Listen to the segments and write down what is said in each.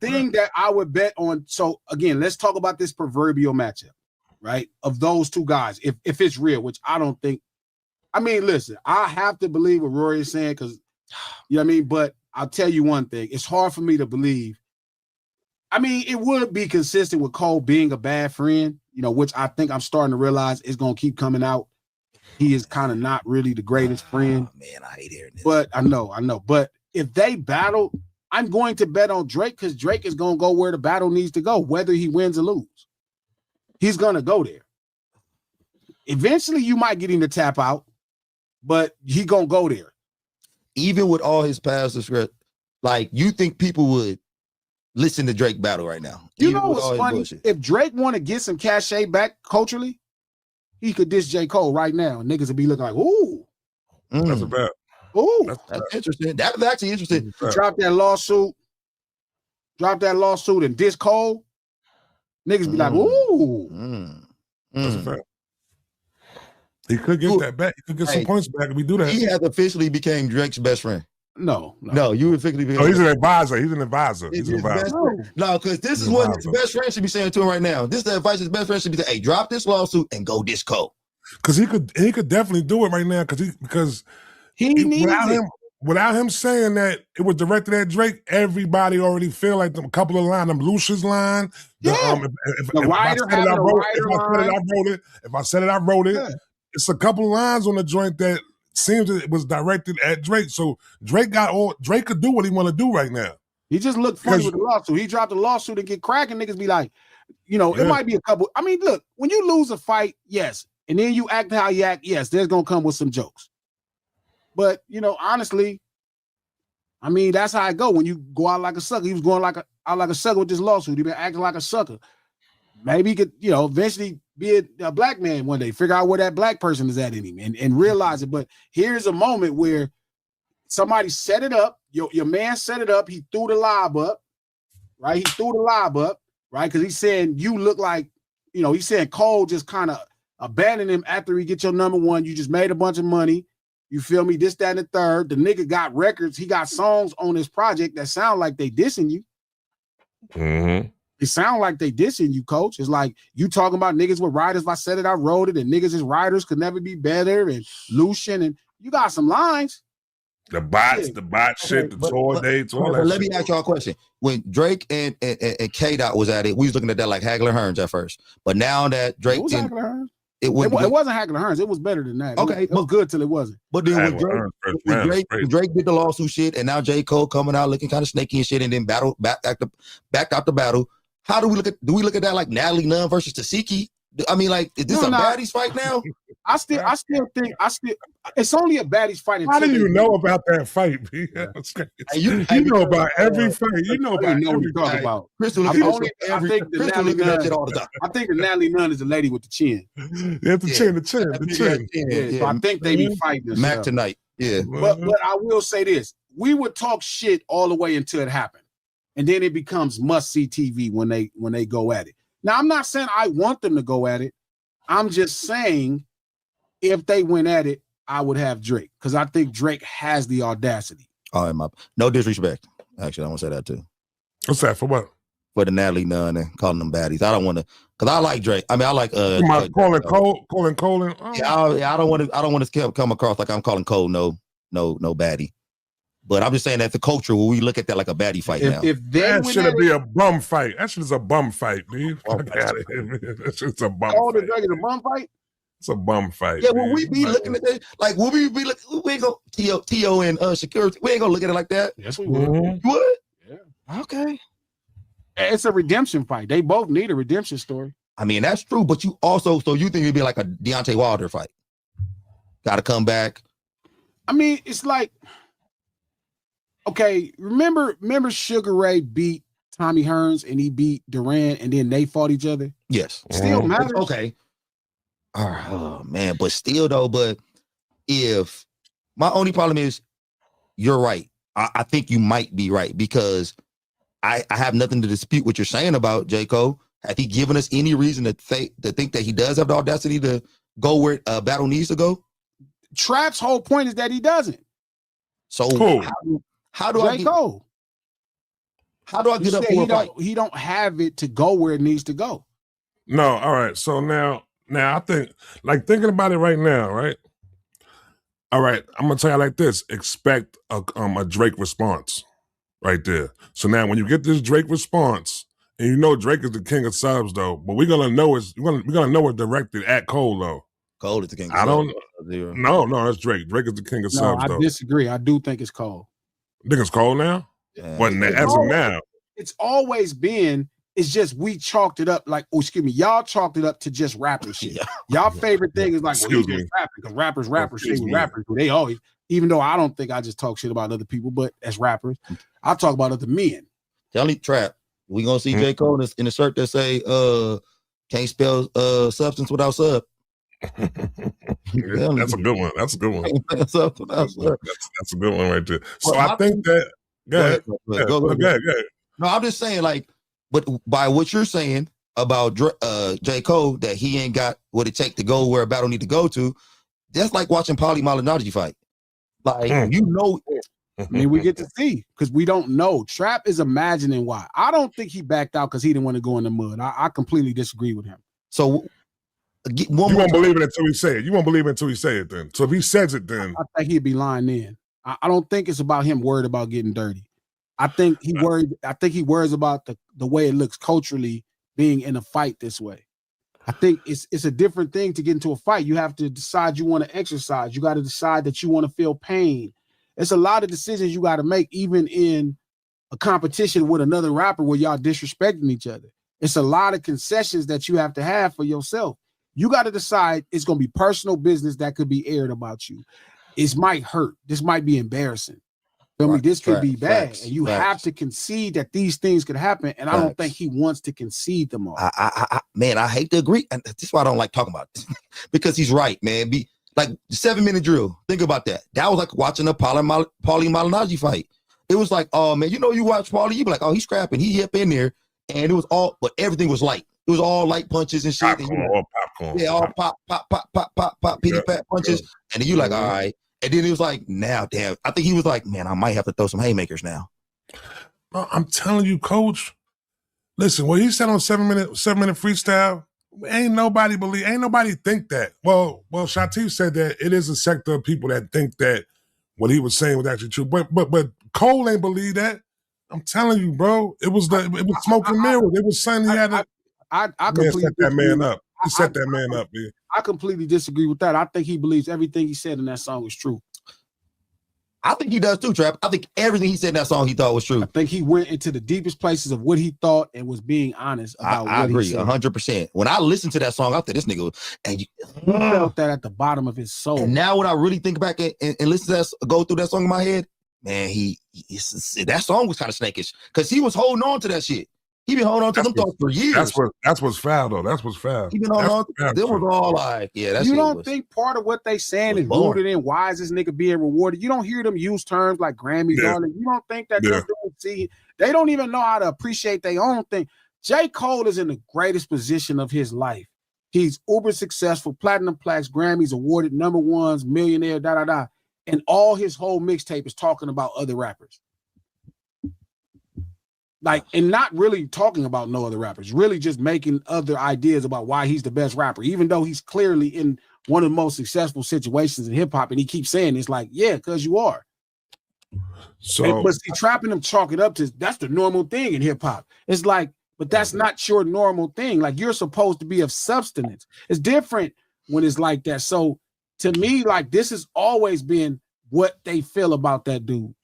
thing that I would bet on. So again, let's talk about this proverbial matchup, right? Of those two guys, if it's real, which I don't think. I mean, listen, I have to believe what Rory is saying because, you know what I mean? But I'll tell you one thing. It's hard for me to believe. I mean, it would be consistent with Cole being a bad friend, you know, which I think I'm starting to realize is going to keep coming out. He is kind of not really the greatest friend. Oh, man, I hate hearing this. But I know. But if they battle, I'm going to bet on Drake because Drake is going to go where the battle needs to go, whether he wins or lose. He's going to go there. Eventually, you might get him to tap out, but he going to go there. Even with all his past script, like, you think people would listen to Drake battle right now? You know what's funny? If Drake want to get some cachet back culturally, he could diss J. Cole right now. Niggas would be looking like, ooh. That's a bet. Ooh. That's interesting. That's actually interesting. Drop that lawsuit and diss Cole. Niggas be like, ooh. That's a fact. He could get that back. He could get some points back if we do that. He has officially became Drake's best friend. No, you officially became. Oh, he's an advisor. He's an advisor. No, because this is what his best friend should be saying to him right now. This is the advice his best friend should be saying. Hey, drop this lawsuit and go diss Cole. Because he could definitely do it right now. Because he needs it. Without him saying that it was directed at Drake, everybody already feel like a couple of lines, them Lucia's line. If I said it, I wrote it. Yeah. It's a couple of lines on the joint that seems that it was directed at Drake. So Drake could do what he want to do right now. He just looked funny with the lawsuit. He dropped a lawsuit and get cracking. Niggas be like, you know, it might be a couple. I mean, look, when you lose a fight, yes. And then you act how you act, yes, there's going to come with some jokes. But, you know, honestly, I mean, that's how it go when you go out like a sucker. He was going out like a sucker with this lawsuit. He been acting like a sucker. Maybe he could, you know, eventually be a black man one day, figure out where that black person is at in him and realize it. But here's a moment where somebody set it up. Your man set it up. He threw the lob up, right? He threw the lob up, right? Because he's saying you look like, you know, he's saying Cole just kind of abandoned him after he get your number one. You just made a bunch of money. You feel me? This, that, and the third. The nigga got records. He got songs on his project that sound like they dissing you. Mm-hmm. It sound like they dissing you, coach. It's like you talking about niggas with writers. If I said it, I wrote it. And niggas as writers could never be better. And Lucian. And you got some lines. The bots, the bot shit, the tour dates, all that. Let me ask y'all a question. When Drake and K-Dot was at it, we was looking at that like Hagler Hearns at first. But now that Drake it wasn't Hagler Hearns. It was better than that. Okay. It was good till it wasn't. But then when Drake did the lawsuit shit, and now J. Cole coming out looking kind of snaky and shit, and then backed out the battle. How do we look at that like Natalie Nunn versus Tasiki? I mean, like, is this a baddies fight now? I still think it's only a baddies fight. How do you know about that fight, B? You know about every fight. You know about what you're talking about. Crystal, I think the Natalie Nunn is the lady with the chin. Yeah, the chin. So I think they be fighting Mac tonight. Yeah. But I will say this. We would talk shit all the way until it happened. And then it becomes must-see TV when they go at it. Now, I'm not saying I want them to go at it. I'm just saying if they went at it, I would have Drake because I think Drake has the audacity. No disrespect. Actually, I want to say that too. What's that for? What? For the Natalie Nunn and calling them baddies. I don't want to, because I like Drake. I mean, I like calling Cole. Oh. Yeah, I don't want to come across like I'm calling Cole no baddie. But I'm just saying that the culture, when we look at that like a baddie fight now. That should be a bum fight. That shit is a bum fight, dude. That shit's a bum fight. The Drake is a bum fight? It's a bum fight. Yeah, when we be looking at that, like, will we be looking, we ain't go T.O. and security, we ain't gonna look at it like that. Yes, we would. You would? Yeah. Okay. It's a redemption fight. They both need a redemption story. I mean, that's true, but you also, so you think it'd be like a Deontay Wilder fight? Gotta come back. I mean, it's like, okay, remember Sugar Ray beat Tommy Hearns and he beat Duran and then they fought each other? Yes. Still matters. Okay. All right. Oh, man. But still, though, if my only problem is you're right. I think you might be right because I have nothing to dispute what you're saying about J. Cole. Has he given us any reason to think that he does have the audacity to go where battle needs to go? Trap's whole point is that he doesn't. So cool. How do J. Cole. How do I get up for a fight? He don't have it to go where it needs to go. No, all right. So now I think, like, thinking about it right now, right? All right, I'm gonna tell you like this: expect a Drake response right there. So now, when you get this Drake response, and you know Drake is the king of subs, though, but we're gonna know it's directed at Cole, though. Cole is the king. I don't. No, that's Drake. Drake is the king of subs, though. I disagree. I do think it's Cole. You think it's Cole now? Yeah. But as of now, it's always been. It's just we chalked it up like, y'all chalked it up to just rapper shit. Yeah. Y'all favorite thing is like, well, he's just rapping because rappers say rappers. They always, even though I don't think I just talk shit about other people, but as rappers, I talk about other men. Tell me, Trap, we gonna see J. Cole in a shirt that say, can't spell substance without sub. That's a good one. That's a good one. That's a good one right there. So well, I think that. Go ahead. No, I'm just saying, like, but by what you're saying about J. Cole, that he ain't got what it takes to go where a battle need to go to, that's like watching Paulie Malignaggi fight. Like, you know, I mean, we get to see because we don't know. Trap is imagining why. I don't think he backed out because he didn't want to go in the mud. I completely disagree with him. So you won't believe it until he say it. You won't believe it until he say it then. So if he says it then. I think he'd be lying then. I don't think it's about him worried about getting dirty. I think he worries about the way it looks culturally being in a fight this way. I think it's a different thing to get into a fight. You have to decide you want to exercise. You got to decide that you want to feel pain. It's a lot of decisions you got to make, even in a competition with another rapper where y'all disrespecting each other. It's a lot of concessions that you have to have for yourself. You got to decide it's going to be personal business that could be aired about you. It might hurt. This might be embarrassing. This could be bad, and you have to concede that these things could happen. And I don't think he wants to concede them all. Man, I hate to agree, and this is why I don't like talking about it because he's right, man. Be like 7-minute drill. Think about that. That was like watching a Paulie Malignaggi fight. It was like, oh man, you watch Paulie, you be like, oh, he's scrapping, he hip in there, and it was all, but everything was light. It was all light punches and shit. Popcorn. Yeah, all pop, pitty pat punches, and then you like, all right. And then he was like, now, damn. I think he was like, man, I might have to throw some haymakers now. I'm telling you, Coach. Listen, what he said on 7-minute freestyle, ain't nobody think that. Well, Shatif said that it is a sector of people that think that what he was saying was actually true. But Cole ain't believe that. I'm telling you, bro. It was smoke and mirrors. It was something he had to. I completely set that man up. He set that man up, man. I completely disagree with that. I think he believes everything he said in that song is true. I think he does too, Trap. I think everything he said in that song he thought was true. I think he went into the deepest places of what he thought and was being honest about I what agree, he said. 100%. When I listened to that song, I thought this nigga, and he felt that at the bottom of his soul. And now when I really think back and listen to that, go through that song in my head, man, that song was kind of snakish because he was holding on to that shit. He been holding on to them thoughts for years. That's what's foul though. That's what's foul. He been holding on. Them was all like, yeah. That's you don't think part of what they saying is rooted in why is this nigga being rewarded? You don't hear them use terms like Grammys. You don't think that they don't even know how to appreciate their own thing. J. Cole is in the greatest position of his life. He's uber successful, platinum plaques, Grammys awarded, #1s, millionaire, and all his whole mixtape is talking about other rappers. Like, and not really talking about no other rappers, really just making other ideas about why he's the best rapper, even though he's clearly in one of the most successful situations in hip hop. And he keeps saying it's like, yeah, because you are. But see, trapping them, chalk it up to that's the normal thing in hip hop. It's like, but that's not your normal thing. Like, you're supposed to be of substance. It's different when it's like that. So to me, like, this has always been what they feel about that dude.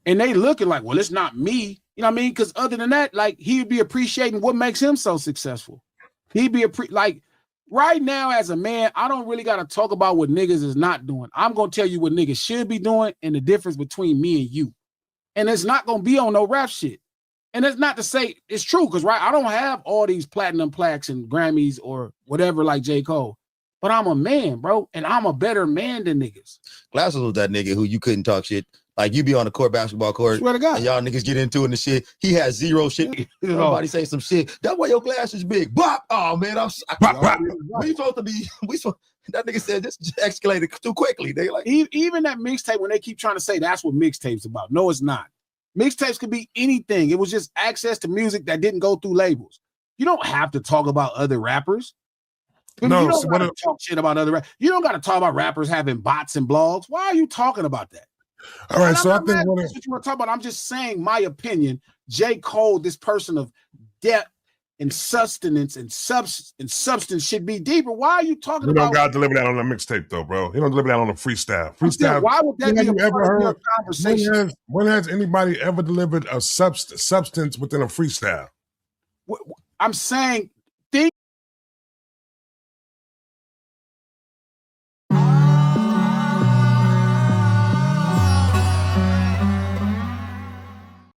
And they looking like, well, it's not me. You know what I mean? Because other than that, like, he'd be appreciating what makes him so successful. He'd be like, right now as a man, I don't really got to talk about what niggas is not doing. I'm going to tell you what niggas should be doing and the difference between me and you. And it's not going to be on no rap shit. And it's not to say it's true because, right, I don't have all these platinum plaques and Grammys or whatever like J. Cole. But I'm a man, bro, and I'm a better man than niggas. Glasses was that nigga who you couldn't talk shit. Like, you be on the court, basketball court, swear to God, and y'all niggas get into it and the shit. He has zero shit. Somebody say some shit. That's why your glass is big. Bop! Oh, man, we supposed to be, that nigga said this escalated too quickly. They like, even that mixtape, when they keep trying to say that's what mixtape's about. No, it's not. Mixtapes could be anything. It was just access to music that didn't go through labels. You don't have to talk about other rappers. No, you don't got to talk shit about other rappers. You don't got to talk about rappers having bots and blogs. Why are you talking about that? All right, so I think that's what you want to talk about. I'm just saying my opinion. J. Cole, this person of depth and sustenance and substance should be deeper. Why are you talking about? You don't got to deliver that on a mixtape, though, bro. You don't deliver that on a freestyle. Freestyle. Why would that be a part of your conversation? When has anybody ever delivered a substance within a freestyle? I'm saying